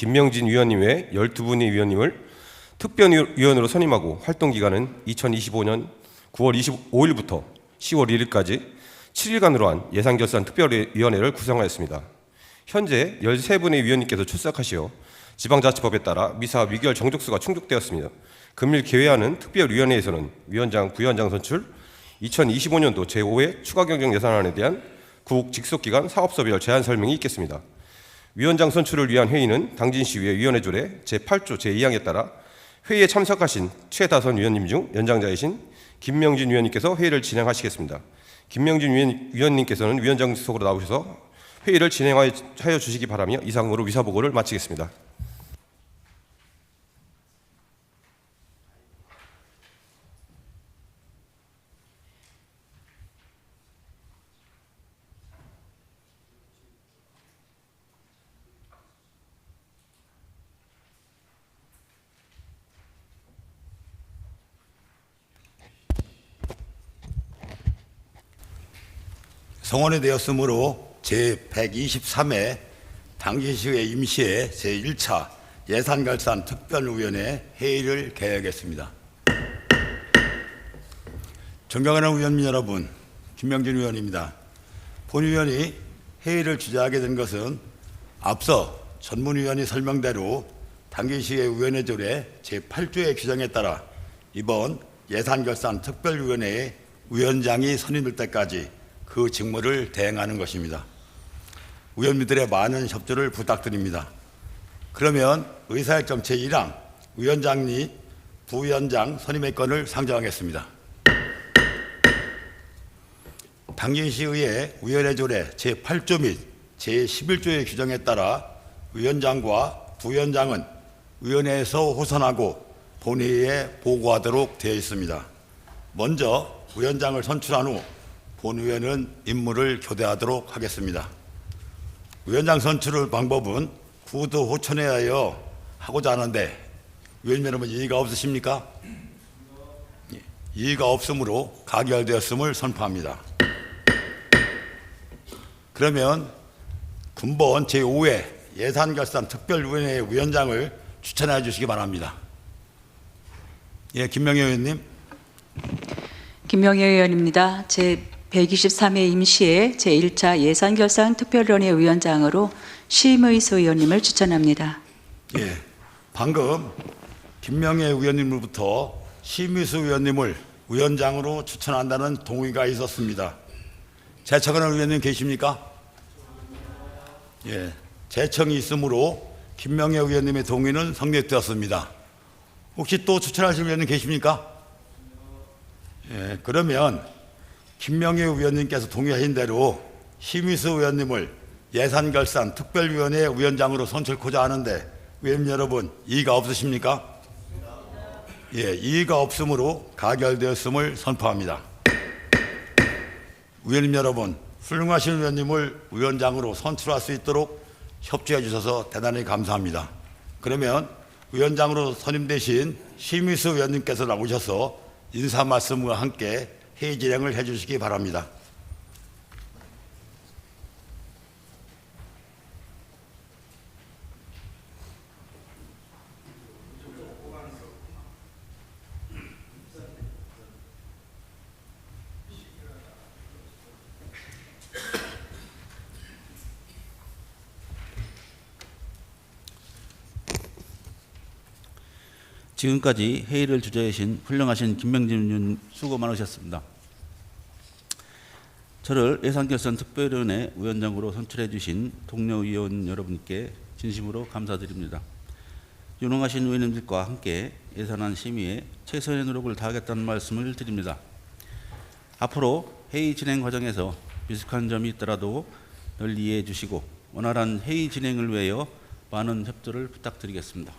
김명진 위원님 외 12분의 위원님을 특별위원으로 선임하고 활동기간은 2025년 9월 25일부터 10월 1일까지 7일간으로 한 예산결산특별위원회를 구성하였습니다. 현재 13분의 위원님께서 출석하시어 지방자치법에 따라 미사 미결 정족수가 충족되었습니다. 금일 개회하는 특별위원회에서는 위원장, 부위원장 선출, 2025년도 제5회 추가경정 예산안에 대한 국 직속기관 사업소별 제안 설명이 있겠습니다. 위원장 선출을 위한 회의는 당진시의회 위원회 조례 제8조 제2항에 따라 회의에 참석하신 최다선 위원님 중 연장자이신 김명진 위원님께서 회의를 진행하시겠습니다. 김명진 위원님께서는 위원장석으로 나오셔서 회의를 진행하여 주시기 바라며 이상으로 위사보고를 마치겠습니다. 성원이 되었으므로 제123회 당진시의회 임시회 제1차 예산결산특별위원회 회의를 개회하겠습니다. 존경하는 위원님 여러분, 김명진 위원입니다. 본위원이 회의를 주재하게 된 것은 앞서 전문위원이 설명대로 당진시의회 위원회 조례 제8조의 규정에 따라 이번 예산결산특별위원회의 위원장이 선임될 때까지 그 직무를 대행하는 것입니다. 위원님들의 많은 협조를 부탁드립니다. 그러면 의사일정 제1항 위원장 및 부위원장 선임의 건을 상정하겠습니다. 당진시의회 위원회 조례 제8조 및 제11조의 규정에 따라 위원장과 부위원장은 위원회에서 호선하고 본회의에 보고하도록 되어 있습니다. 먼저 위원장을 선출한 후 본위원은 임무를 교대하도록 하겠습니다. 위원장 선출 방법은 구도 호천에 하여 하고자 하는데 위원님 여러분 이의가 없으십니까? 이의가 없으므로 가결되었음을 선포합니다. 그러면 근본 제5회 예산결산특별위원회 위원장을 추천해 주시기 바랍니다. 예, 김명희 의원님. 김명희 의원입니다. 제123회 임시회 제1차 예산결산특별위원회 위원장으로 심의수 의원님을 추천합니다. 예, 방금 김명희 의원님으로부터 심의수 의원님을 위원장으로 추천한다는 동의가 있었습니다. 제청하는 의원님 계십니까? 예, 제청이 있으므로 김명희 의원님의 동의는 성립되었습니다. 혹시 또 추천하실 의원님 계십니까? 예, 그러면 김명희 의원님께서 동의하신 대로 심의수 의원님을 예산결산특별위원회 위원장으로 선출코자 하는데 위원님 여러분 이의가 없으십니까? 예, 이의가 없으므로 가결되었음을 선포합니다. 위원님 여러분, 훌륭하신 위원님을 위원장으로 선출할 수 있도록 협조해 주셔서 대단히 감사합니다. 그러면 위원장으로 선임되신 심의수 의원님께서 나오셔서 인사 말씀과 함께 회의 진행을 해 주시기 바랍니다. 지금까지 회의를 주재하신 훌륭하신 김명진 의원 수고 많으셨습니다. 저를 예산결산특별위원회 위원장으로 선출해 주신 동료 의원 여러분께 진심으로 감사드립니다. 유능하신 의원님들과 함께 예산안 심의에 최선의 노력을 다하겠다는 말씀을 드립니다. 앞으로 회의 진행 과정에서 미숙한 점이 있더라도 늘 이해해 주시고 원활한 회의 진행을 위하여 많은 협조를 부탁드리겠습니다.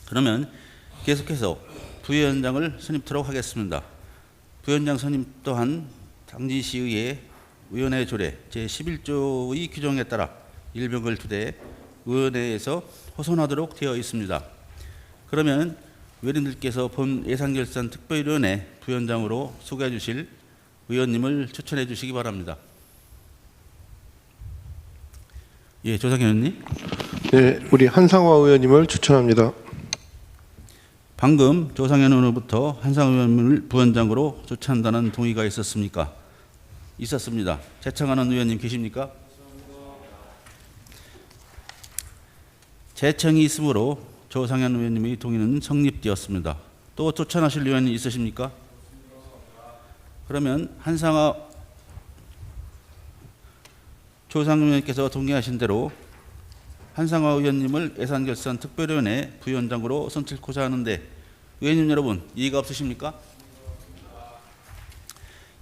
그러면 계속해서 부위원장을 선임토록 하겠습니다. 부위원장 선임 또한 당진시의회 위원회 조례 제11조의 규정에 따라 일병을 투대해 위원회에서 호선하도록 되어 있습니다. 그러면 위원님들께서 본 예산결산특별위원회 부위원장으로 소개해 주실 위원님을 추천해 주시기 바랍니다. 예, 조상현 의원님. 네, 우리 한상화 의원님을 추천합니다. 방금 조상현 의원으로부터 한상화 의원을 부원장으로 추천한다는 동의가 있었습니까? 있었습니다. 제청하는 의원님 계십니까? 제청이 있으므로 조상현 의원님의 동의는 성립되었습니다. 또 추천하실 의원이 있으십니까? 그러면 한상화 조상 의원께서 동의하신 대로 한상화 의원님을 예산결산 특별위원회 부위원장으로 선출코자 하는데 의원님 여러분 이의가 없으십니까?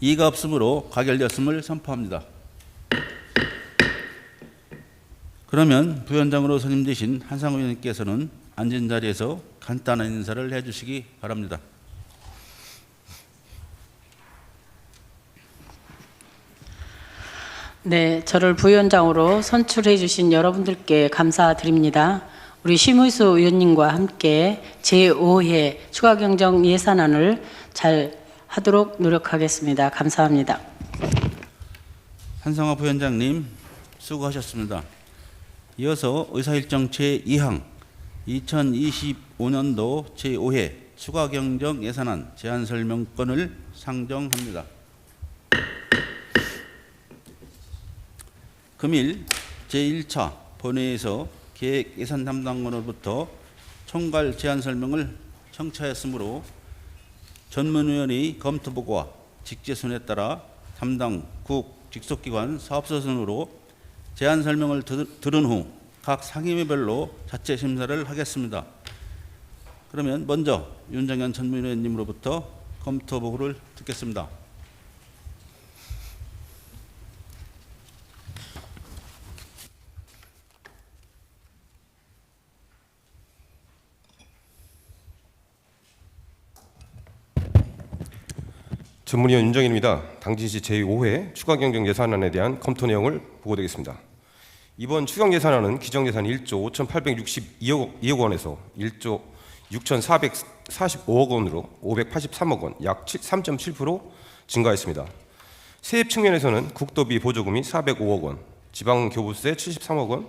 이의가 없으므로 가결되었음을 선포합니다. 그러면 부위원장으로 선임되신 한상화 의원님께서는 앉은 자리에서 간단한 인사를 해주시기 바랍니다. 네, 저를 부위원장으로 선출해 주신 여러분들께 감사드립니다. 우리 심의수 의원님과 함께 제5회 추가경정 예산안을 잘 하도록 노력하겠습니다. 감사합니다. 한상화 부위원장님 수고하셨습니다. 이어서 의사일정 제2항 2025년도 제5회 추가경정 예산안 제안설명권을 상정합니다. 금일 제1차 본회의에서 계획예산 담당관으로부터 총괄 제안 설명을 청취하였으므로 전문위원의 검토보고와 직제순에 따라 담당 국 직속기관 사업소 순으로 제안 설명을 들은 후 각 상임위별로 자체 심사를 하겠습니다. 그러면 먼저 윤정현 전문위원님으로부터 검토보고를 듣겠습니다. 전문위원 윤정현입니다. 당진시 제5회 추가경정 예산안에 대한 검토 내용을 보고드리겠습니다. 이번 추경예산안은 기정예산 1조 5,862억 원에서 1조 6,445억 원으로 583억 원, 약 3.7% 증가했습니다. 세입 측면에서는 국도비 보조금이 405억 원, 지방교부세 73억 원,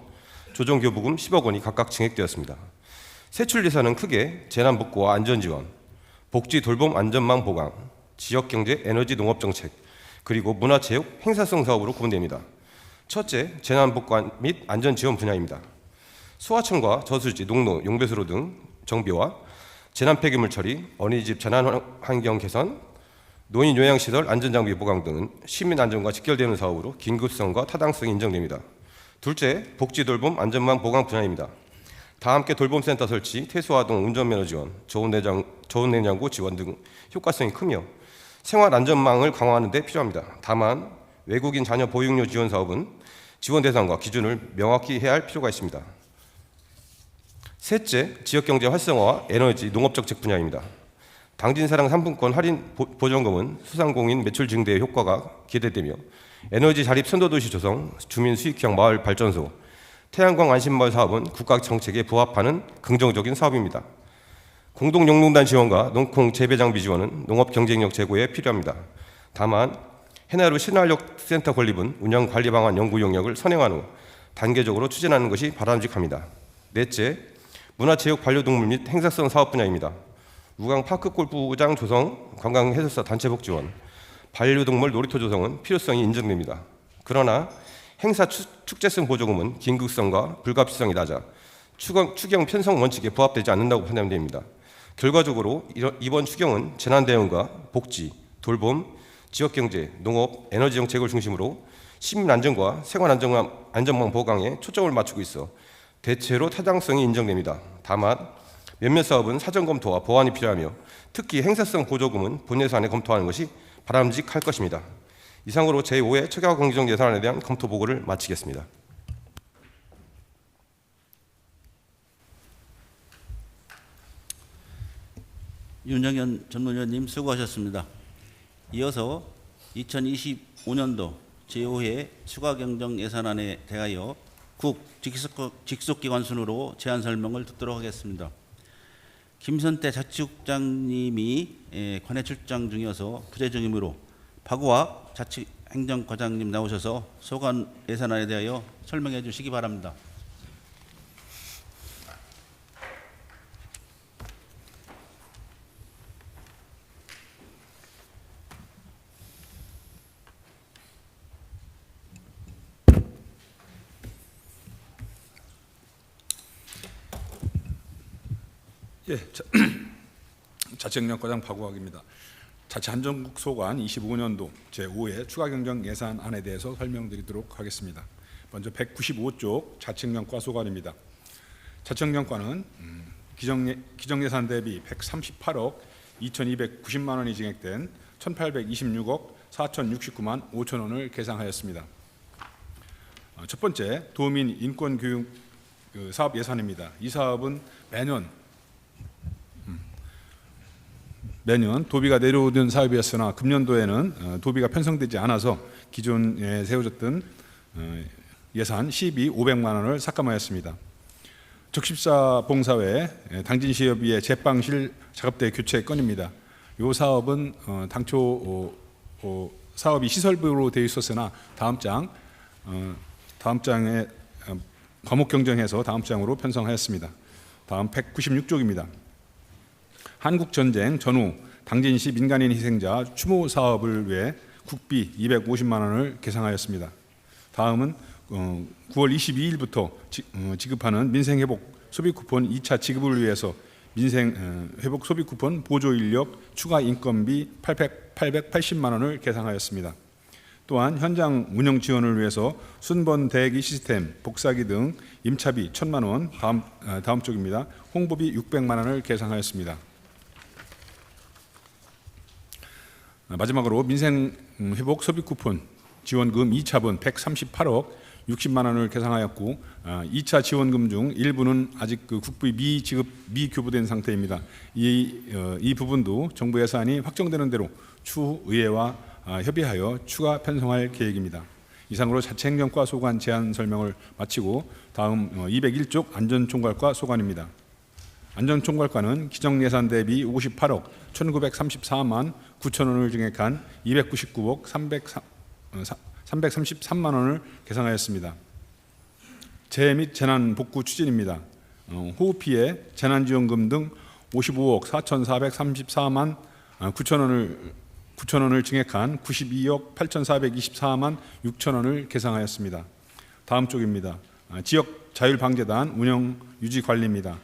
조정교부금 10억 원이 각각 증액되었습니다. 세출 예산은 크게 재난복구와 안전지원, 복지 돌봄 안전망 보강, 지역경제 에너지 농업정책, 그리고 문화체육 행사성 사업으로 구분됩니다. 첫째, 재난복구 및 안전지원 분야입니다. 소하청과 저수지, 농로, 용배수로 등 정비와 재난폐기물 처리, 어린이집 재난환경 개선, 노인 요양시설 안전장비 보강 등은 시민안전과 직결되는 사업으로 긴급성과 타당성이 인정됩니다. 둘째, 복지돌봄 안전망 보강 분야입니다. 다함께 돌봄센터 설치, 퇴소아동 운전면허 지원, 저온 냉장고 지원 등 효과성이 크며 생활 안전망을 강화하는 데 필요합니다. 다만 외국인 자녀 보육료 지원 사업은 지원 대상과 기준을 명확히 해야 할 필요가 있습니다. 셋째, 지역경제 활성화와 에너지 농업정책 분야입니다. 당진사랑 상품권 할인 보전금은 소상공인 매출 증대의 효과가 기대되며 에너지 자립 선도도시 조성, 주민 수익형 마을 발전소, 태양광 안심마을 사업은 국가 정책에 부합하는 긍정적인 사업입니다. 공동영농단 지원과 농콩 재배장비 지원은 농업 경쟁력 제고에 필요합니다. 다만 해나루 신활력센터 건립은 운영 관리 방안 연구 용역을 선행한 후 단계적으로 추진하는 것이 바람직합니다. 넷째, 문화체육 반려동물 및 행사성 사업 분야입니다. 우강 파크 골프장 조성, 관광 해설사 단체복 지원, 반려동물 놀이터 조성은 필요성이 인정됩니다. 그러나 행사 축제성 보조금은 긴급성과 불가피성이 낮아 추경 편성 원칙에 부합되지 않는다고 판단됩니다. 결과적으로 이번 추경은 재난대응과 복지, 돌봄, 지역경제, 농업, 에너지 정책을 중심으로 시민안전과 생활안전망 보강에 초점을 맞추고 있어 대체로 타당성이 인정됩니다. 다만 몇몇 사업은 사전검토와 보완이 필요하며 특히 행사성 보조금은 본예산에 검토하는 것이 바람직할 것입니다. 이상으로 제5회 추가경정 예산안에 대한 검토 보고를 마치겠습니다. 윤정현 전문위원님 수고하셨습니다. 이어서 2025년도 제5회 추가경정 예산안에 대하여 국 직속기관 순으로 제안 설명을 듣도록 하겠습니다. 김선태 자치국장님이 관내 출장 중이어서 부재 중이므로 박우학 자치행정과장님 나오셔서 소관 예산안에 대하여 설명해 주시기 바랍니다. 예, 자치행정과장 박우학입니다. 자치안전국 소관 25년도 제5회 추가경정 예산안에 대해서 설명드리도록 하겠습니다. 먼저 195쪽 자치행정과 소관입니다. 자치행정과는 기정예산 대비 138억 2,290만 원이 증액된 1,826억 4,069만 5천 원을 계상하였습니다. 첫 번째, 도민 인권교육 사업 예산입니다. 이 사업은 매년 도비가 내려오던 사업이었으나 금년도에는 도비가 편성되지 않아서 기존에 세워졌던 예산 12,500만 원을 삭감하였습니다. 적십사 봉사회 당진시협의회 제빵실 작업대 교체 건입니다. 이 사업은 당초 사업이 시설부로 되어 있었으나 다음 장에 과목 경정해서 다음 장으로 편성하였습니다. 다음 196쪽입니다. 한국전쟁 전후 당진시 민간인 희생자 추모 사업을 위해 국비 250만 원을 계상하였습니다. 다음은 9월 22일부터 지급하는 민생회복 소비쿠폰 2차 지급을 위해서 민생회복 소비쿠폰 보조인력 추가 인건비 880만 원을 계상하였습니다. 또한 현장 운영 지원을 위해서 순번 대기 시스템, 복사기 등 임차비 1,000만 원, 다음 쪽입니다. 홍보비 600만 원을 계상하였습니다. 마지막으로 민생회복 소비쿠폰 지원금 2차분 138억 60만 원을 계상하였고 2차 지원금 중 일부는 아직 국비 미교부된 상태입니다. 이 부분도 정부 예산이 확정되는 대로 추후 의회와 협의하여 추가 편성할 계획입니다. 이상으로 자치행정과 소관 제안 설명을 마치고 다음 201쪽 안전총괄과 소관입니다. 안전총괄과는 기정예산 대비 58억 1,934만 9천 원을 증액한 299억 333만 원을 계상하였습니다. 재해 및 재난 복구 추진입니다. 호우 피해 재난지원금 등 55억 4,434만 9천 원을 증액한 92억 8,424만 6천 원을 계상하였습니다. 다음 쪽입니다. 지역 자율방재단 운영 유지 관리입니다.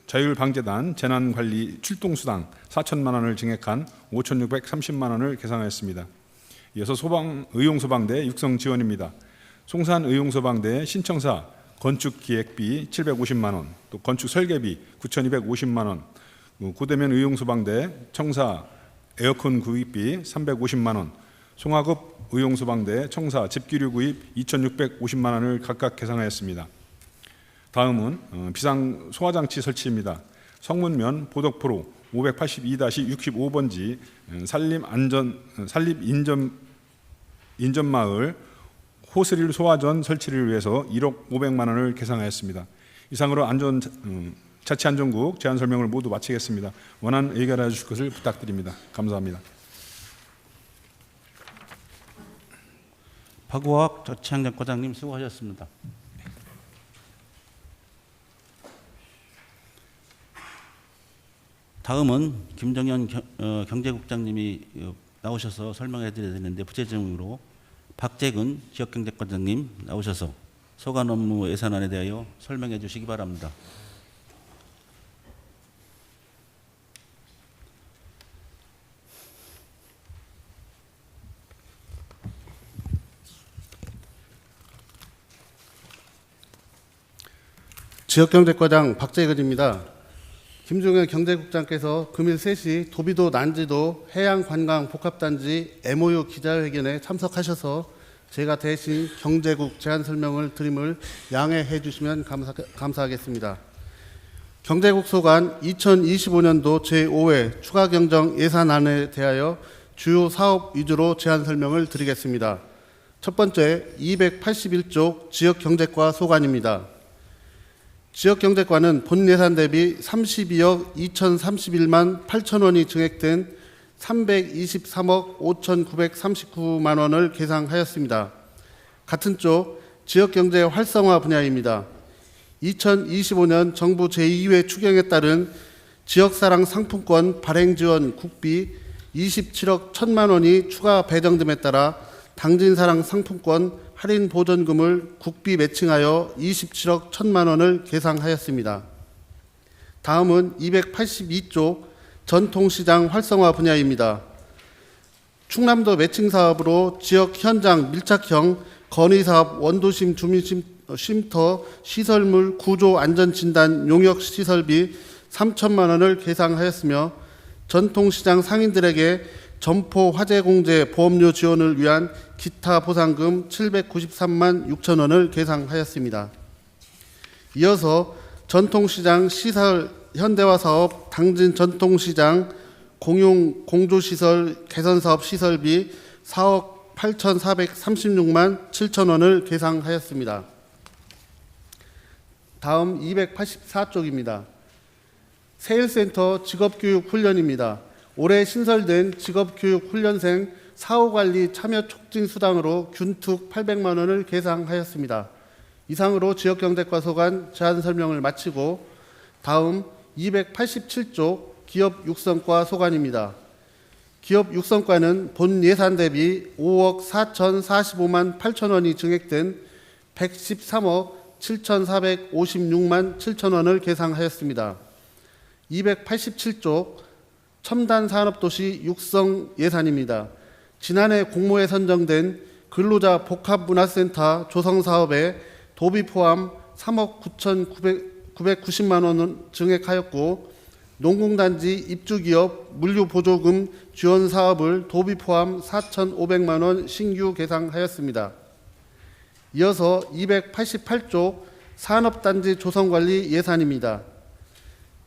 자율방재단 재난관리 출동수당 4천만 원을 증액한 5,630만 원을 계상하였습니다. 이어서 의용소방대 육성 지원입니다. 송산 의용소방대 신청사 건축기획비 750만 원, 또 건축설계비 9,250만 원, 고대면 의용소방대 청사 에어컨 구입비 350만 원, 송화급 의용소방대 청사 집기류 구입 2,650만 원을 각각 계상하였습니다. 다음은 비상 소화장치 설치입니다. 성문면 보덕포로 582-65번지 산림인전마을 호스릴 소화전 설치를 위해서 1억 500만 원을 계상하였습니다. 이상으로 자치안전국 제안 설명을 모두 마치겠습니다. 원안 의결해 주실 것을 부탁드립니다. 감사합니다. 박우학 자치행정과장님 수고하셨습니다. 다음은 김정현 경제국장님이 나오셔서 설명해 드려야 되는데 부재중으로 박재근 지역경제과장님 나오셔서 소관 업무 예산안에 대하여 설명해 주시기 바랍니다. 지역경제과장 박재근입니다. 김종현 경제국장께서 금일 3시 도비도 난지도 해양관광복합단지 MOU 기자회견에 참석하셔서 제가 대신 경제국 제안 설명을 드림을 양해해 주시면 감사하겠습니다. 경제국 소관 2025년도 제5회 추가경정 예산안에 대하여 주요 사업 위주로 제안 설명을 드리겠습니다. 첫 번째 281쪽 지역경제과 소관입니다. 지역경제과는 본 예산 대비 32억 2,031만 8천 원이 증액된 323억 5,939만 원을 계상하였습니다. 같은 쪽 지역경제 활성화 분야입니다. 2025년 정부 제2회 추경에 따른 지역사랑 상품권 발행지원 국비 27억 1천만 원이 추가 배정됨에 따라 당진사랑 상품권 할인 보전금을 국비 매칭하여 27억 1천만 원을 계상하였습니다. 다음은 282쪽 전통시장 활성화 분야입니다. 충남도 매칭 사업으로 지역 현장 밀착형 건의 사업 원도심 주민 쉼터 시설물 구조 안전 진단 용역 시설비 3천만 원을 계상하였으며 전통시장 상인들에게 점포 화재 공제 보험료 지원을 위한 기타 보상금 793만 6천 원을 계상하였습니다. 이어서 전통시장 시설 현대화 사업 당진 전통시장 공용 공조시설 개선사업 시설비 4억 8,436만 7천 원을 계상하였습니다. 다음 284쪽입니다. 세일센터 직업교육 훈련입니다. 올해 신설된 직업교육 훈련생 사후관리 참여 촉진 수당으로 균특 800만 원을 계상하였습니다. 이상으로 지역경제과 소관 제안 설명을 마치고 다음 287쪽 기업 육성과 소관입니다. 기업 육성과는 본 예산 대비 5억 4,045만 8천 원이 증액된 113억 7,456만 7천 원을 계상하였습니다. 287쪽 첨단산업도시 육성 예산입니다. 지난해 공모에 선정된 근로자 복합문화센터 조성사업에 도비 포함 3억 9,990만 원을 증액하였고 농공단지 입주기업 물류보조금 지원 사업을 도비 포함 4,500만 원 신규 계상하였습니다. 이어서 288쪽 산업단지 조성관리 예산입니다.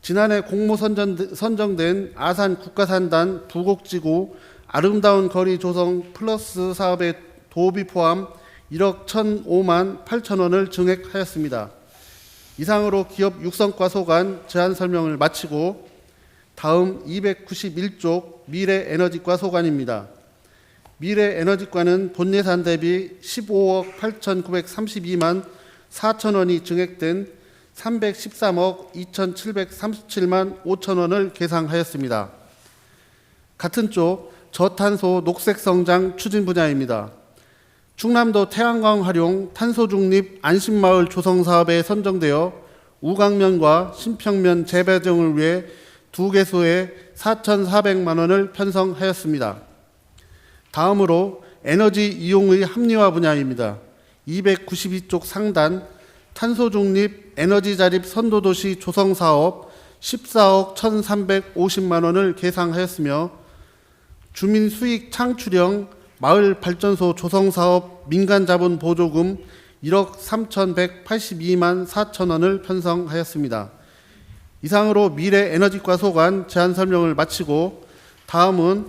지난해 공모 선정된 아산 국가산단 부곡지구 아름다운 거리 조성 플러스 사업의 도비 포함 1억 1,005만 8천 원을 증액하였습니다. 이상으로 기업 육성과 소관 제안 설명을 마치고 다음 291쪽 미래에너지과 소관입니다. 미래에너지과는 본 예산 대비 15억 8,932만 4천 원이 증액된 313억 2,737만 5천 원을 계상하였습니다. 같은 쪽 저탄소 녹색성장 추진 분야입니다. 충남도 태양광 활용 탄소 중립 안심마을 조성 사업에 선정되어 우강면과 신평면 재배정을 위해 2개소에 4,400만 원을 편성하였습니다. 다음으로 에너지 이용의 합리화 분야입니다. 292쪽 상단 탄소 중립 에너지 자립 선도도시 조성 사업 14억 1,350만 원을 계상하였으며 주민 수익 창출형 마을 발전소 조성 사업 민간 자본 보조금 1억 3,182만 4천 원을 편성하였습니다. 이상으로 미래에너지과 소관 제안 설명을 마치고 다음은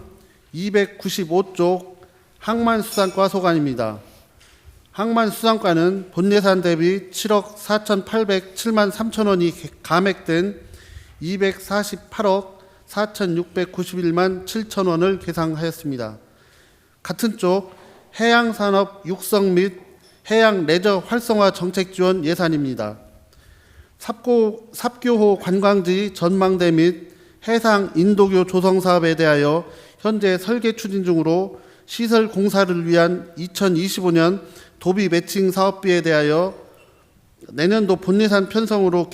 295쪽 항만수산과 소관입니다. 항만수산과는 본 예산 대비 7억 4,807만 3천 원이 감액된 248억 4,691만 7천 원을 계상하였습니다. 같은 쪽 해양산업 육성 및 해양 레저 활성화 정책 지원 예산입니다. 삽교호 관광지 전망대 및 해상 인도교 조성 사업에 대하여 현재 설계 추진 중으로 시설 공사를 위한 2025년 도비 매칭 사업비에 대하여 내년도 본예산 편성으로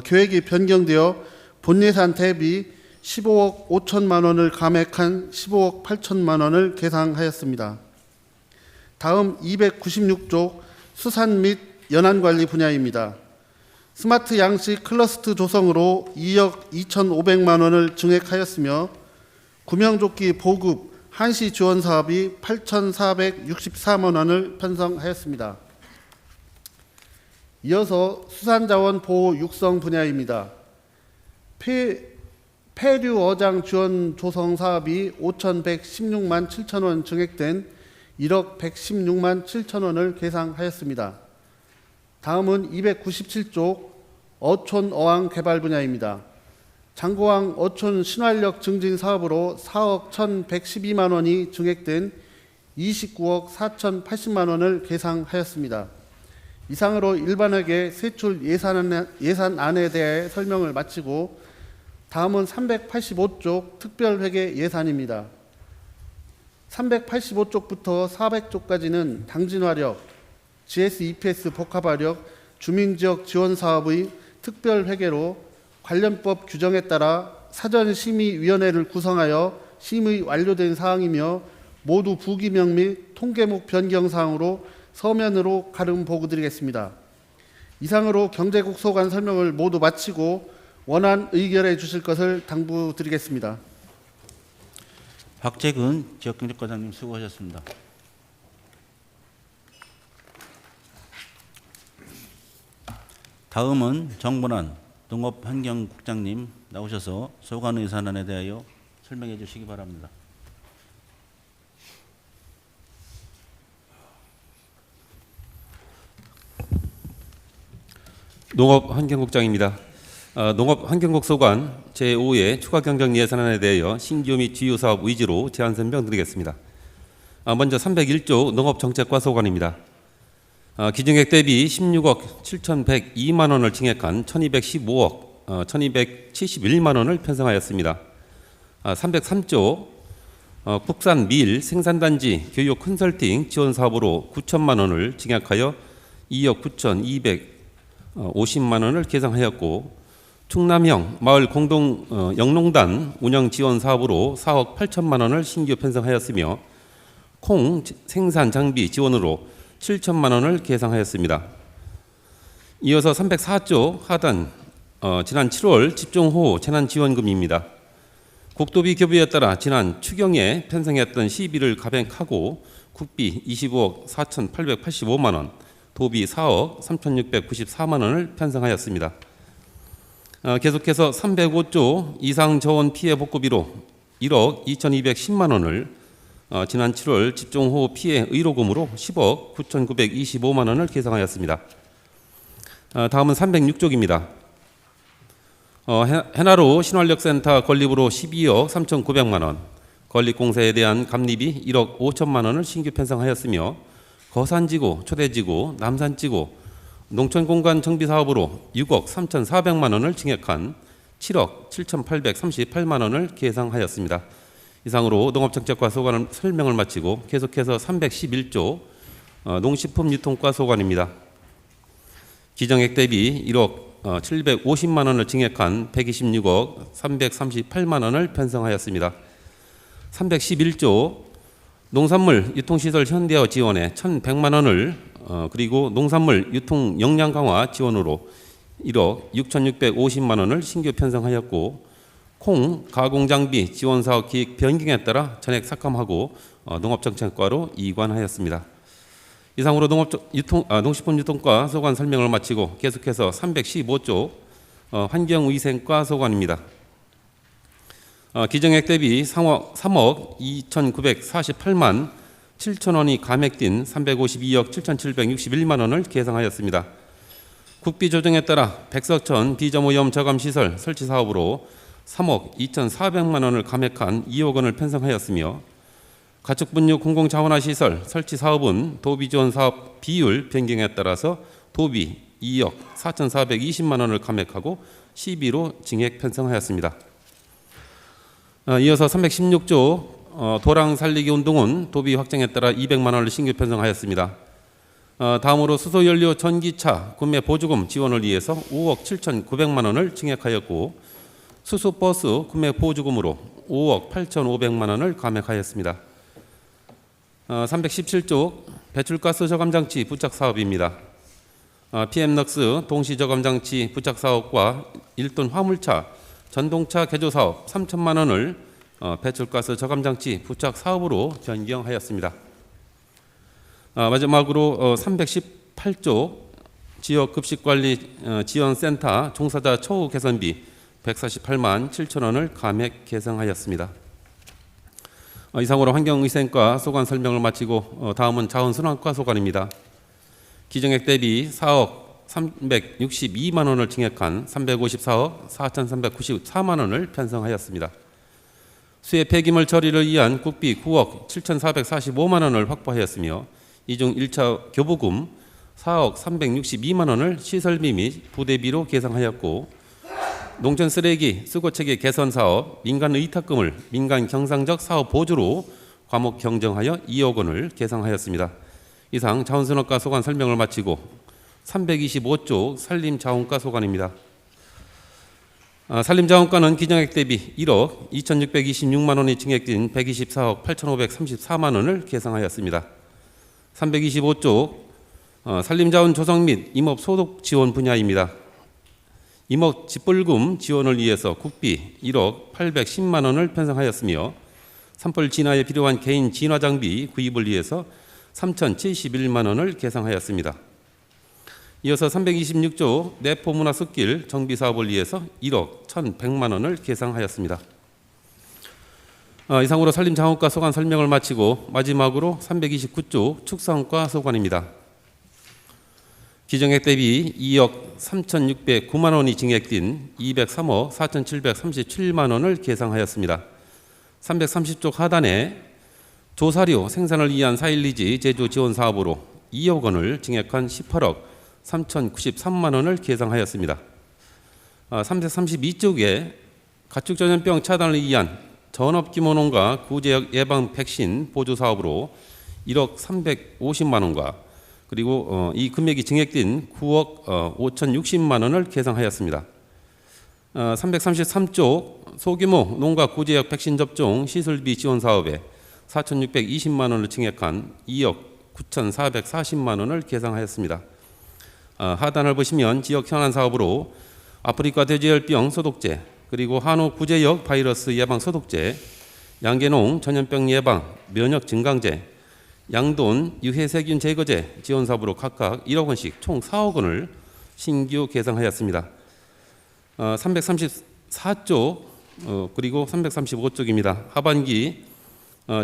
계획이 변경되어 본예산 대비 15억 5천만 원을 감액한 15억 8천만 원을 계상하였습니다. 다음 296쪽 수산 및 연안관리 분야입니다. 스마트 양식 클러스터 조성으로 2억 2,500만 원을 증액하였으며 구명조끼 보급 한시 지원 사업이 8,464만 원을 편성하였습니다. 이어서 수산자원 보호 육성 분야입니다. 폐류 어장 지원 조성 사업이 5,116만 7천 원 증액된 1억 116만 7천 원을 계상하였습니다. 다음은 297쪽 어촌 어항 개발 분야입니다. 장고항 어촌 신활력 증진 사업으로 4억 1,112만 원이 증액된 29억 4,080만 원을 계상하였습니다. 이상으로 일반회계 세출 예산안에 대해 설명을 마치고 다음은 385쪽 특별회계 예산입니다. 385쪽부터 400쪽까지는 당진화력, GS, EPS 복합화력, 주민지역 지원 사업의 특별회계로 관련법 규정에 따라 사전심의위원회를 구성하여 심의 완료된 사항이며 모두 부기명 및 통계목 변경 사항으로 서면으로 가름 보고드리겠습니다. 이상으로 경제국 소관 설명을 모두 마치고 원안 의결해 주실 것을 당부드리겠습니다. 박재근 지역경제과장님 수고하셨습니다. 다음은 정문환 농업환경국장님 나오셔서 소관 예산안에 대하여 설명해 주시기 바랍니다. 농업환경국장입니다. 농업환경국 소관 제5회 추가경정 예산안에 대하여 신규 및 주요 사업 위주로 제안 설명드리겠습니다. 먼저 301조 농업정책과 소관입니다. 기증액 대비 16억 7,102만 원을 증액한 1,215억 1,271만 원을 편성하였습니다. 303조 국산 밀 생산단지 교육 컨설팅 지원 사업으로 9천만 원을 증액하여 2억 9,250만 원을 계상하였고, 충남형 마을 공동 영농단 운영 지원 사업으로 4억 8천만 원을 신규 편성하였으며, 콩 생산 장비 지원으로 7천만 원을 계상하였습니다. 이어서 304조 하단 지난 7월 집중호우 재난지원금입니다. 국도비 교부에 따라 지난 추경에 편성했던 시비를 감액하고 국비 25억 4,885만 원, 도비 4억 3,694만 원을 편성하였습니다. 계속해서 305조 이상저원 피해 복구비로 1억 2,210만 원을 지난 7월 집중호우 피해 의료금으로 10억 9,925만 원을 계상하였습니다. 다음은 306조입니다. 해나루 신활력센터 건립으로 12억 3,900만 원, 건립공사에 대한 감리비 1억 5천만 원을 신규 편성하였으며, 거산지구, 초대지구, 남산지구 농촌공간 정비 사업으로 6억 3,400만 원을 증액한 7억 7,838만 원을 계상하였습니다. 이상으로 농업정책과 소관 설명을 마치고 계속해서 311조 농식품유통과 소관입니다. 기정액 대비 1억 750만 원을 증액한 126억 338만 원을 편성하였습니다. 311조 농산물 유통시설 현대화 지원에 1,100만 원을 그리고 농산물 유통 역량 강화 지원으로 1억 6,650만 원을 신규 편성하였고, 콩 가공장비 지원사업 기획 변경에 따라 전액 삭감하고 농업정책과로 이관하였습니다. 이상으로 농식품유통과 소관 설명을 마치고 계속해서 315조 환경위생과 소관입니다. 기정액 대비 3억 2,948만 7천 원이 감액된 352억 7,761만 원을 계상하였습니다. 국비 조정에 따라 백석천 비점오염 저감시설 설치 사업으로 3억 2,400만 원을 감액한 2억 원을 편성하였으며, 가축분유 공공자원화 시설 설치 사업은 도비 지원 사업 비율 변경에 따라서 도비 2억 4,420만 원을 감액하고 12로 증액 편성하였습니다. 이어서 316조 도랑 살리기 운동은 도비 확정에 따라 200만 원을 신규 편성하였습니다. 다음으로 수소연료 전기차 구매 보조금 지원을 위해서 5억 7,900만 원을 증액하였고, 수소버스 구매 보조금으로 5억 8,500만 원을 감액하였습니다. 317조 배출가스 저감장치 부착 사업입니다. PM럭스 동시 저감장치 부착 사업과 1톤 화물차 전동차 개조 사업 3천만 원을 배출가스 저감장치 부착 사업으로 변경하였습니다. 마지막으로 318조 지역급식관리 지원센터 종사자 처우 개선비 148만 7천 원을 감액 계상하였습니다. 이상으로 환경위생과 소관 설명을 마치고 다음은 자원순환과 소관입니다. 기정액 대비 4억 362만 원을 증액한 354억 4,394만 원을 편성하였습니다. 수해 폐기물 처리를 위한 국비 9억 7,445만 원을 확보하였으며, 이중 1차 교부금 4억 362만 원을 시설비 및 부대비로 계상하였고, 농촌 쓰레기 수거체계 개선 사업 민간 의탁금을 민간 경상적 사업 보조로 과목 경정하여 2억 원을 계상하였습니다. 이상 자원순환과 소관 설명을 마치고 325조 산림자원과 소관입니다. 산림자원과는 기정액 대비 1억 2,626만 원이 증액된 124억 8,534만 원을 계상하였습니다. 325쪽 산림자원 조성 및 임업 소득 지원 분야입니다. 임업 집불금 지원을 위해서 국비 1억 810만 원을 편성하였으며 산불 진화에 필요한 개인 진화 장비 구입을 위해서 3,071만 원을 계상하였습니다. 이어서 326조 내포문화 숲길 정비 사업을 위해서 1억 1,100만 원을 계상하였습니다. 이상으로 산림자원과 소관 설명을 마치고 마지막으로 329조 축사원과 소관입니다. 기정액 대비 2억 3,609만 원이 증액된 203억 4,737만 원을 계상하였습니다. 330쪽 하단에 조사료 생산을 위한 4.1리지 제조 지원 사업으로 2억 원을 증액한 18억 3,093만 원을 계상하였습니다. 332쪽에 가축전염병 차단을 위한 전업규모농가 구제역 예방 백신 보조 사업으로 1억 350만 원과 그리고 이 금액이 증액된 9억 5,060만 원을 계상하였습니다. 333쪽 소규모 농가 구제역 백신 접종 시설비 지원 사업에 4,620만 원을 증액한 2억 9,440만 원을 계상하였습니다. 하단을 보시면 지역 현안 사업으로 아프리카 돼지열병 소독제, 그리고 한우 구제역 바이러스 예방 소독제, 양계농 전염병 예방 면역 증강제, 양돈 유해세균 제거제 지원 사업으로 각각 1억 원씩 총 4억 원을 신규 계상하였습니다. 334쪽 그리고 335쪽입니다. 하반기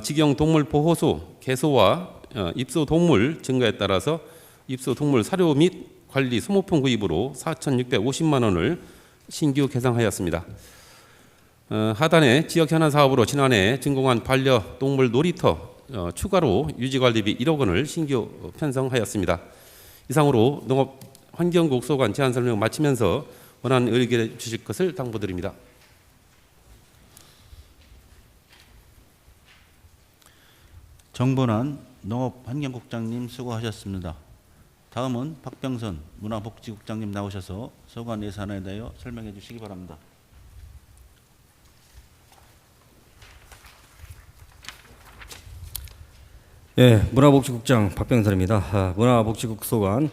직영동물보호소 개소와 입소동물 증가에 따라서 입소동물 사료 및 관리 소모품 구입으로 4,650만 원을 신규 계상하였습니다. 하단에 지역 현안 사업으로 지난해 준공한 반려동물 놀이터 추가로 유지관리비 1억 원을 신규 편성하였습니다. 이상으로 농업환경국 소관 제안 설명 마치면서 원하는 의견 주실 것을 당부드립니다. 정본환 농업환경국장님 수고하셨습니다. 다음은 박병선 문화복지국장님 나오셔서 소관 예산에 대하여 설명해 주시기 바랍니다. 예, 문화복지국장 박병선입니다. 문화복지국 소관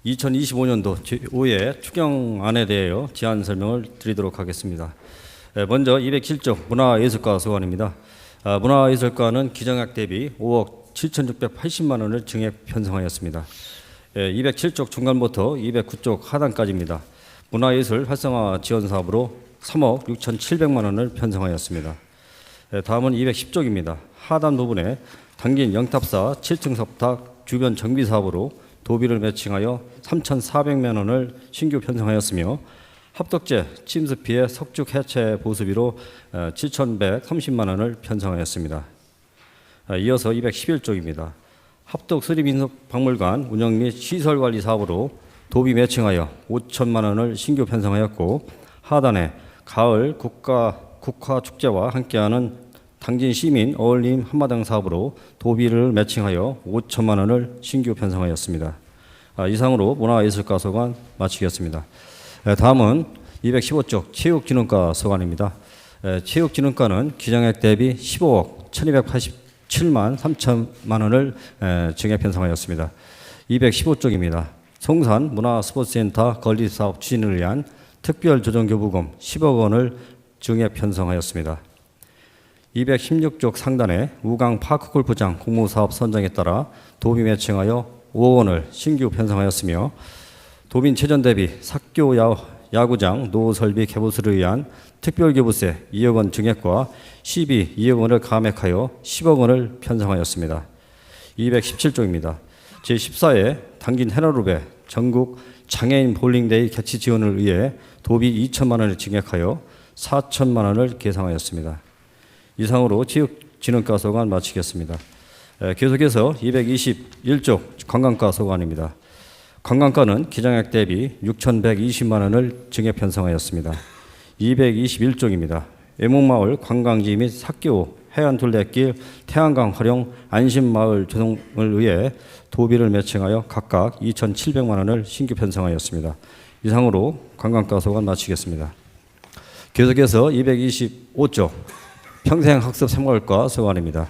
2025년도 제5회 추경안에 대하여 제안 설명을 드리도록 하겠습니다. 먼저 207조 문화예술과 소관입니다. 문화예술과는 기정액 대비 5억 7,680만 원을 증액 편성하였습니다. 207쪽 중간부터 209쪽 하단까지입니다. 문화예술 활성화 지원 사업으로 3억 6,700만 원을 편성하였습니다. 다음은 210쪽입니다. 하단 부분에 당긴 영탑사 7층 석탑 주변 정비 사업으로 도비를 매칭하여 3,400만 원을 신규 편성하였으며 합덕제 침수 피해 석축 해체 보수비로 7,130만 원을 편성하였습니다. 이어서 211쪽입니다. 합덕 수리민속박물관 운영 및 시설관리 사업으로 도비 매칭하여 5천만 원을 신규 편성하였고, 하단에 가을 국화축제와 함께하는 당진 시민 어울림 한마당 사업으로 도비를 매칭하여 5천만 원을 신규 편성하였습니다. 이상으로 문화예술과 소관 마치겠습니다. 다음은 215쪽 체육진흥과 소관입니다. 체육진흥과는 기정액 대비 15억 1287만 3천만 원을 증액 편성하였습니다. 215쪽입니다. 송산 문화스포츠센터 건립사업 추진을 위한 특별조정교부금 10억 원을 증액 편성하였습니다. 216쪽 상단에 우강 파크골프장 공모사업 선정에 따라 도비 매칭하여 5억 원을 신규 편성하였으며, 도민 체전 대비 삭교 야구장 노후 설비 개보수를 위한 특별교부세 2억 원 증액과 시비 2억 원을 감액하여 10억 원을 편성하였습니다. 217쪽입니다. 제14회 당긴 해너루베 전국 장애인 볼링데이 개최 지원을 위해 도비 2천만 원을 증액하여 4천만 원을 계상하였습니다. 이상으로 체육진흥과 소관 마치겠습니다. 계속해서 221쪽 관광과 소관입니다. 관광과는 기정액 대비 6,120만 원을 증액 편성하였습니다. 221쪽입니다. 애목마을 관광지 및 삭교 해안둘레길 태안강 활용 안심마을 조성을 위해 도비를 매칭하여 각각 2,700만 원을 신규 편성하였습니다. 이상으로 관광과 소관 마치겠습니다. 계속해서 225조 평생학습 새마을과 소관입니다.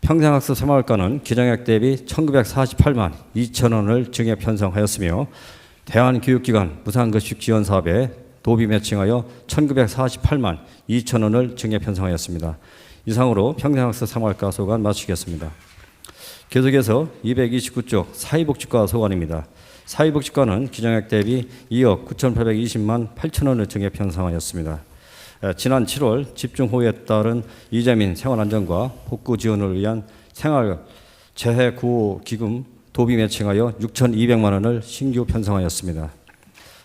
평생학습 새마을과는 기정액 대비 1948만 2천 원을 증액 편성하였으며 대한교육기관 무상급식 지원 사업에 도비 매칭하여 1948만 2천 원을 증액 편성하였습니다. 이상으로 평생학습 새마을과 소관 마치겠습니다. 계속해서 229조 사회복지과 소관입니다. 사회복지과는 기정액 대비 2억 9,820만 8천 원을 증액 편성하였습니다. 지난 7월 집중호우에 따른 이재민 생활안전과 복구 지원을 위한 생활 재해 구호 기금 도비 매칭하여 6,200만 원을 신규 편성하였습니다.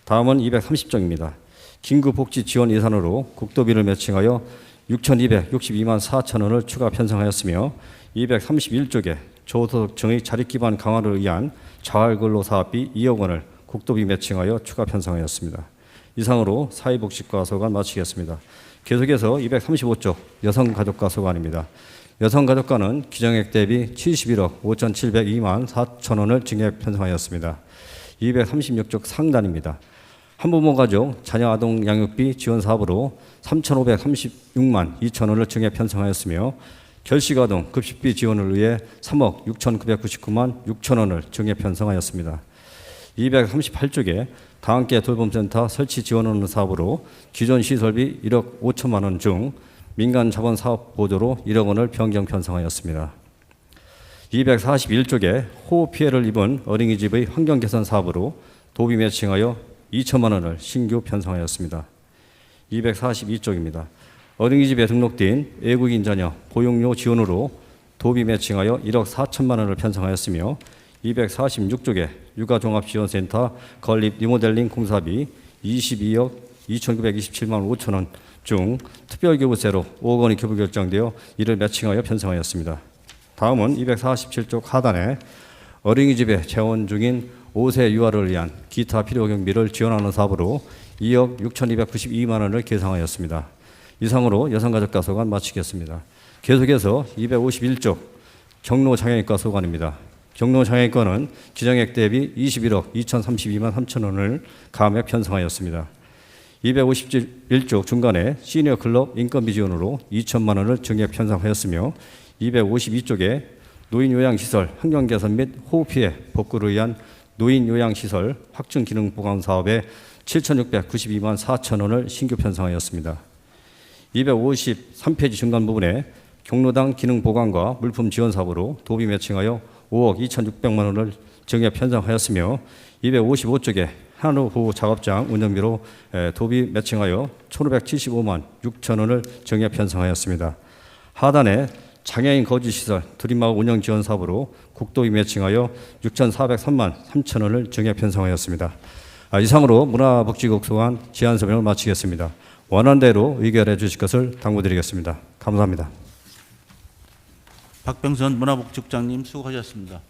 다음은 230조입니다. 긴급복지 지원 예산으로 국도비를 매칭하여 6,262만 4천 원을 추가 편성하였으며 231조에 저소득층의 자립기반 강화를 위한 자활근로사업비 2억 원을 국도비 매칭하여 추가 편성하였습니다. 이상으로 사회복지과 소관 마치겠습니다. 계속해서 235조 여성가족과 소관입니다. 여성가족과는 기정액 대비 71억 5,702만 4천 원을 증액 편성하였습니다. 236조 상단입니다. 한부모 가족 자녀 아동 양육비 지원 사업으로 3,536만 2천 원을 증액 편성하였으며 결식아동 급식비 지원을 위해 3억 6,999만 6천 원을 증액 편성하였습니다. 238조에 다함께 돌봄센터 설치 지원하는 사업으로 기존 시설비 1억 5천만 원 중 민간 자본 사업 보조로 1억 원을 변경 편성하였습니다. 241조에 호우 피해를 입은 어린이집의 환경 개선 사업으로 도비 매칭하여 2천만 원을 신규 편성하였습니다. 242조입니다. 어린이집에 등록된 외국인 자녀 보육료 지원으로 도비 매칭하여 1억 4천만 원을 편성하였으며 246조에 육아종합지원센터 건립 리모델링 공사비 22억 2,927만 5천 원 중 특별교부세로 5억 원이 교부 결정되어 이를 매칭하여 편성하였습니다. 다음은 247조 하단에 어린이집에 재원 중인 5세 유아를 위한 기타 필요 경비를 지원하는 사업으로 2억 6,292만 원을 계상하였습니다. 이상으로 여성가족과 소관 마치겠습니다. 계속해서 251조 경로장애인과 소관입니다. 경로장애인과는 기정액 대비 21억 2,032만 3천 원을 감액 편성하였습니다. 251조 중간에 시니어 클럽 인건비 지원으로 2천만 원을 증액 편성하였으며 252조에 노인 요양시설 환경 개선 및 호우 피해 복구를 위한 노인 요양시설 확충 기능 보강 사업에 7,692만 4천 원을 신규 편성하였습니다. 253페이지 중간 부분에 경로당 기능 보강과 물품 지원 사업으로 도비 매칭하여 5억 2,600만 원을 증액 편성하였으며 255쪽에 한우호 작업장 운영비로 도비 매칭하여 1,575만 6천 원을 증액 편성하였습니다. 하단에 장애인 거주시설 드림마을 운영 지원 사업으로 국도비 매칭하여 6,403만 3천 원을 증액 편성하였습니다. 이상으로 문화복지국 소관 제안 설명을 마치겠습니다. 원안대로 의결해 주실 것을 당부드리겠습니다. 감사합니다. 박병선 문화복지국장님 수고하셨습니다.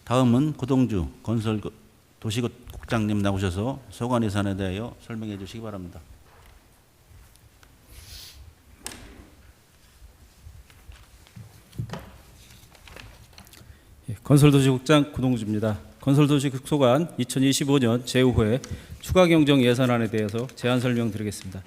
다음은 고동주 건설도시국장님 나오셔서 소관 예산에 대하여 설명해 주시기 바랍니다. 건설도시국장 고동주입니다. 건설도시국소관 2025년 제5회 추가경정 예산안에 대해서 제안 설명드리겠습니다.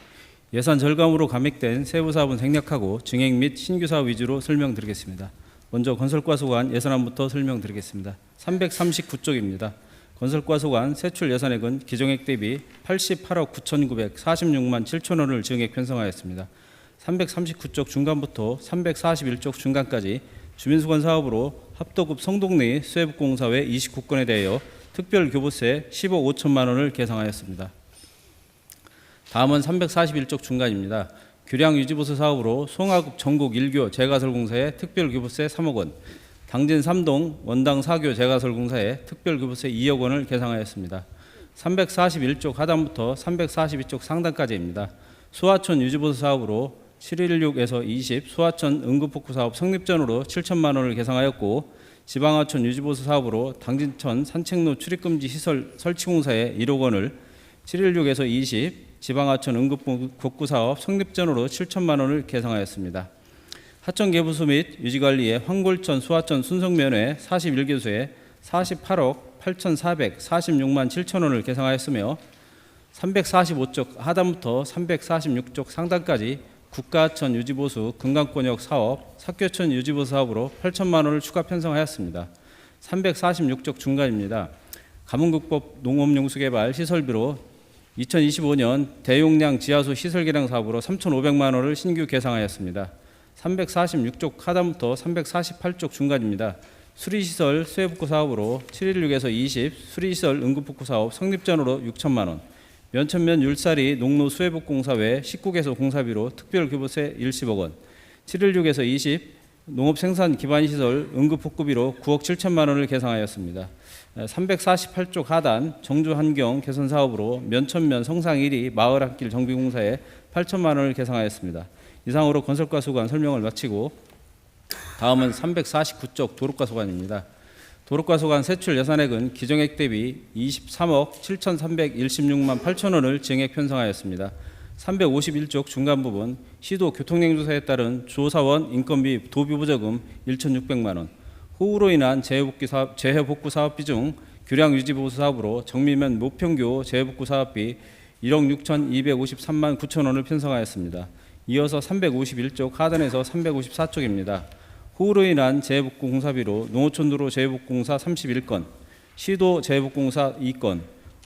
예산 절감으로 감액된 세부 사업은 생략하고 증액 및 신규 사업 위주로 설명드리겠습니다. 먼저 건설과 소관 예산안부터 설명드리겠습니다. 339쪽입니다. 건설과 소관 세출 예산액은 기정액 대비 88억 9,946만 7천 원을 증액 편성하였습니다. 339쪽 중간부터 341쪽 중간까지 주민수건 사업으로 합도급 성동리 수해복공사회 29건에 대하여 특별교부세 10억 5천만 원을 계상하였습니다. 다음은 341쪽 중간입니다. 규량 유지보수 사업으로 송하급 전국 1교 재가설공사에 특별교부세 3억 원, 당진 3동 원당 4교 재가설공사에 특별교부세 2억 원을 계상하였습니다. 341쪽 하단부터 342쪽 상단까지입니다. 수하천 유지보수 사업으로 716에서 20 수하천 응급복구 사업 성립전으로 7천만 원을 계상하였고, 지방하천 유지보수 사업으로 당진천 산책로 출입금지 시설 설치공사에 1억 원을 716에서 20 지방하천 응급복구 사업 성립전으로 7천만 원을 계상하였습니다. 하천 개부수 및 유지관리에 황골천 수하천 순성면회 41개소에 48억 8,446만 7천 원을 계상하였으며, 345쪽 하단부터 346쪽 상단까지 국가하천 유지보수 금강권역 사업, 사교천 유지보수 사업으로 8천만 원을 추가 편성하였습니다. 346쪽 중간입니다. 가문국법 농업용수개발 시설비로 2025년 대용량 지하수 시설 개량 사업으로 3,500만 원을 신규 계상하였습니다. 346쪽 하단부터 348쪽 중간입니다. 수리시설 수해복구 사업으로 716에서 20, 수리시설 응급복구 사업 성립 전으로 6천만 원, 면천면 율사리 농로 수해복공사 외 19개소 공사비로 특별교부세 10억 원, 716에서 20, 농업생산 기반시설 응급복구비로 9억 7천만 원을 계상하였습니다. 348쪽 하단 정주환경 개선 사업으로 면천면 성상 1위 마을 앞길 정비공사에 8천만 원을 계상하였습니다. 이상으로 건설과 소관 설명을 마치고 다음은 349쪽 도로과 소관입니다. 도로과 소관 세출 예산액은 기정액 대비 23억 7,316만 8천 원을 증액 편성하였습니다. 351쪽 중간 부분 시도 교통행조사에 따른 조사원 인건비 도비보조금 1,600만 원, 호우로 인한 재해복구 사업비 중 교량 유지보수 사업으로 정밀면 모평교 재해복구 사업비 1억 6,253만 9천 원을 편성하였습니다. 이어서 351쪽 하단에서 354쪽입니다. 호우로 인한 재해복구 공사비로 농어촌도로 재해복구공사 31건, 시도 재해복구공사 2건,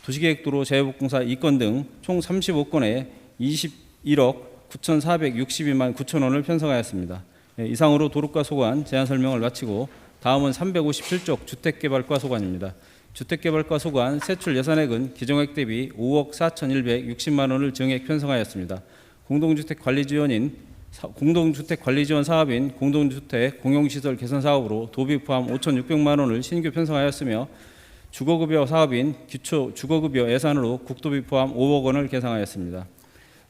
도시계획도로 재해복구공사 2건 등 총 35건에 21억 9,462만 9천 원을 편성하였습니다. 이상으로 도로과 소관 제안 설명을 마치고 다음은 357쪽 주택개발과 소관입니다. 주택개발과 소관 세출 예산액은 기정액 대비 5억 4,160만 원을 증액 편성하였습니다. 공동주택관리지원 사업인 공동주택 공용시설 개선 사업으로 도비 포함 5,600만 원을 신규 편성하였으며 주거급여 사업인 기초 주거급여 예산으로 국도비 포함 5억 원을 계상하였습니다.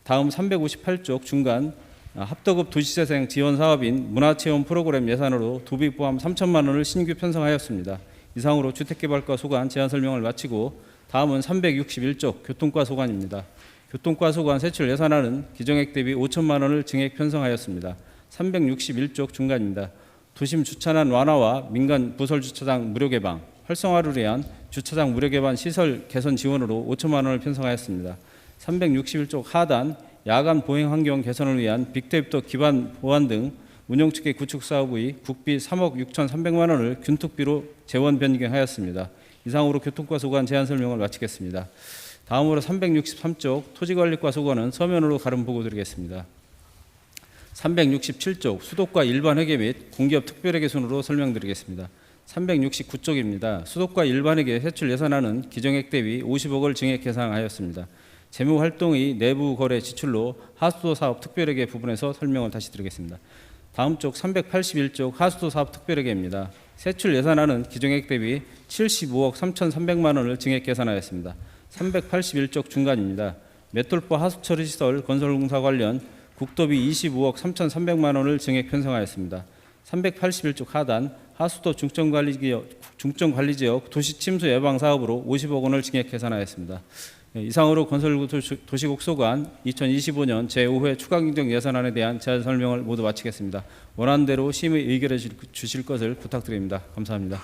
다음 358쪽 중간 합덕업 도시재생 지원 사업인 문화체험 프로그램 예산으로 도비 포함 3천만 원을 신규 편성하였습니다. 이상으로 주택개발과 소관 제안 설명을 마치고 다음은 361쪽 교통과 소관입니다. 교통과 소관 세출 예산안은 기정액 대비 5천만 원을 증액 편성하였습니다. 361쪽 중간입니다. 도심 주차난 완화와 민간 부설 주차장 무료 개방, 활성화를 위한 주차장 무료 개방 시설 개선 지원으로 5천만 원을 편성하였습니다. 361쪽 하단 야간 보행 환경 개선을 위한 빅데이터 기반 보안 등 운영체계 구축 사업의 국비 3억 6,300만 원을 균특비로 재원 변경하였습니다. 이상으로 교통과 소관 제안 설명을 마치겠습니다. 다음으로 363쪽 토지관리과 소관은 서면으로 가름 보고 드리겠습니다. 367쪽 수도과 일반 회계 및 공기업 특별회계 순으로 설명드리겠습니다. 369쪽입니다. 수도과 일반 회계 세출 예산안은 기정액 대비 50억을 증액 계상하였습니다. 재무활동의 내부 거래 지출로 하수도 사업 특별회계 부분에서 설명을 다시 드리겠습니다. 다음 쪽 381쪽 하수도 사업 특별회계입니다. 세출 예산안은 기정액 대비 75억 3,300만 원을 증액 계산하였습니다. 381쪽 중간입니다. 맷돌보 하수처리시설 건설공사 관련 국도비 25억 3,300만 원을 증액 편성하였습니다. 381쪽 하단 하수도 중점관리지역 도시침수 예방 사업으로 50억 원을 증액 계산하였습니다. 이상으로 건설부 도시국 소관 2025년 제5회 추가경정 예산안에 대한 제안 설명을 모두 마치겠습니다. 원하는 대로 심의 의결해 주실 것을 부탁드립니다. 감사합니다.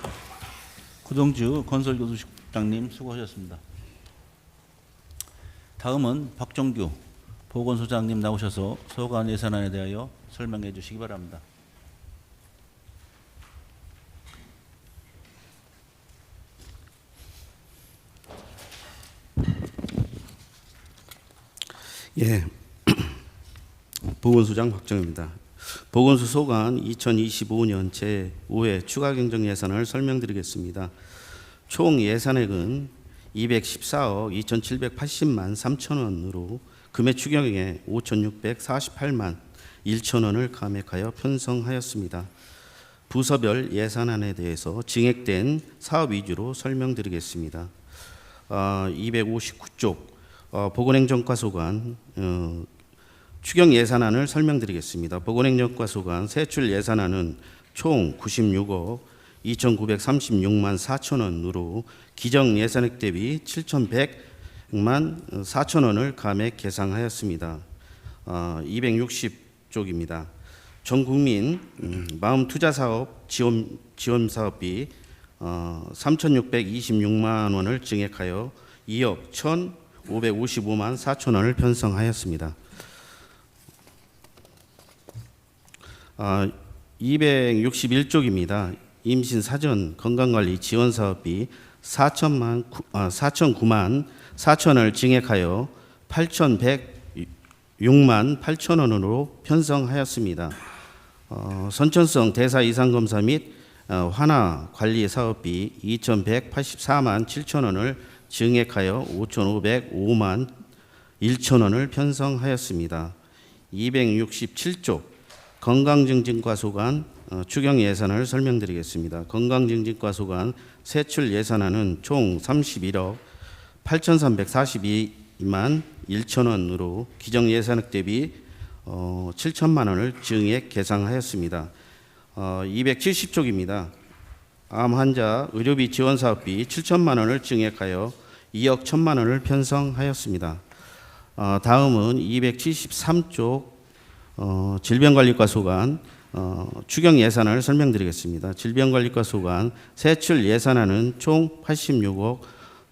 구동주 건설교도식국장님 수고하셨습니다. 다음은 박종규 보건소장님 나오셔서 소관 예산안에 대하여 설명해 주시기 바랍니다. 예, 보건소장 박정입니다. 보건소 소관 2025년 제5회 추가경정 예산을 설명드리겠습니다. 총 예산액은 214억 2,780만 3천 원으로 금액 추경에 5,648만 1천 원을 감액하여 편성하였습니다. 부서별 예산안에 대해서 증액된 사업 위주로 설명드리겠습니다. 259쪽 보건행정과 소관 추경 예산안을 설명드리겠습니다. 보건행정과 소관 세출 예산안은 총 96억 2,936만 4천 원으로 기정 예산액 대비 7,100만 4천 원을 감액 계상하였습니다. 260쪽입니다. 전국민 마음투자사업 지원사업비 3,626만 원을 증액하여 2억 555만 4천 원을 편성하였습니다. 261쪽입니다. 임신 사전 건강관리 지원 사업비 4,009만 4천 원을 증액하여 8,106만 8천 원으로 편성하였습니다. 선천성 대사 이상 검사 및 환아 관리 사업비 2,184만 7천 원을 증액하여 5,505만 1천 원을 편성하였습니다. 267조 건강증진과소관 추경 예산을 설명드리겠습니다. 건강증진과소관 세출 예산안은 총 31억 8,342만 1천 원으로 기정 예산액 대비 7천만 원을 증액 계상하였습니다. 270쪽입니다. 암 환자 의료비 지원 사업비 7천만 원을 증액하여 2억 1천만 원을 편성하였습니다. 다음은 273쪽 질병관리과소관 추경 예산을 설명드리겠습니다. 질병관리과소관 세출 예산안은 총 86억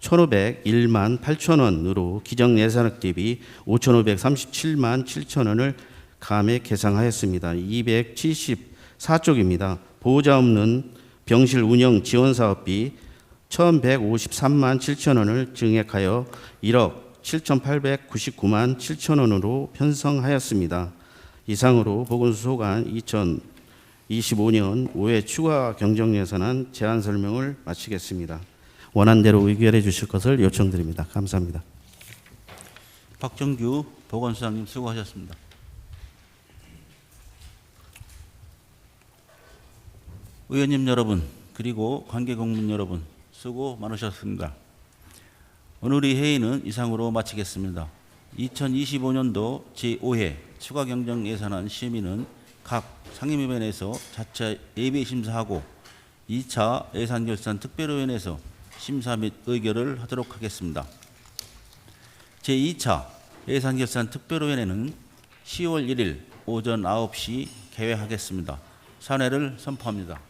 1,501만 8천 원으로 기정 예산액 대비 5,537만 7천 원을 감액 계상하였습니다. 274쪽입니다. 보호자 없는 병실 운영 지원 사업비 1,153만 7천 원을 증액하여 1억 7,899만 7천 원으로 편성하였습니다. 이상으로 보건소관 2025년 5회 추가 경정예산안 제안 설명을 마치겠습니다. 원안대로 의결해 주실 것을 요청드립니다. 감사합니다. 박정규 보건소장님 수고하셨습니다. 의원님 여러분 그리고 관계공문 여러분 수고 많으셨습니다. 오늘 이 회의는 이상으로 마치겠습니다. 2025년도 제5회 추가경정예산안 심의는 각 상임위원회에서 자체 예비심사하고 2차 예산결산 특별위원회에서 심사 및 의결을 하도록 하겠습니다. 제2차 예산결산 특별위원회는 10월 1일 오전 9시 개회하겠습니다. 사내를 선포합니다.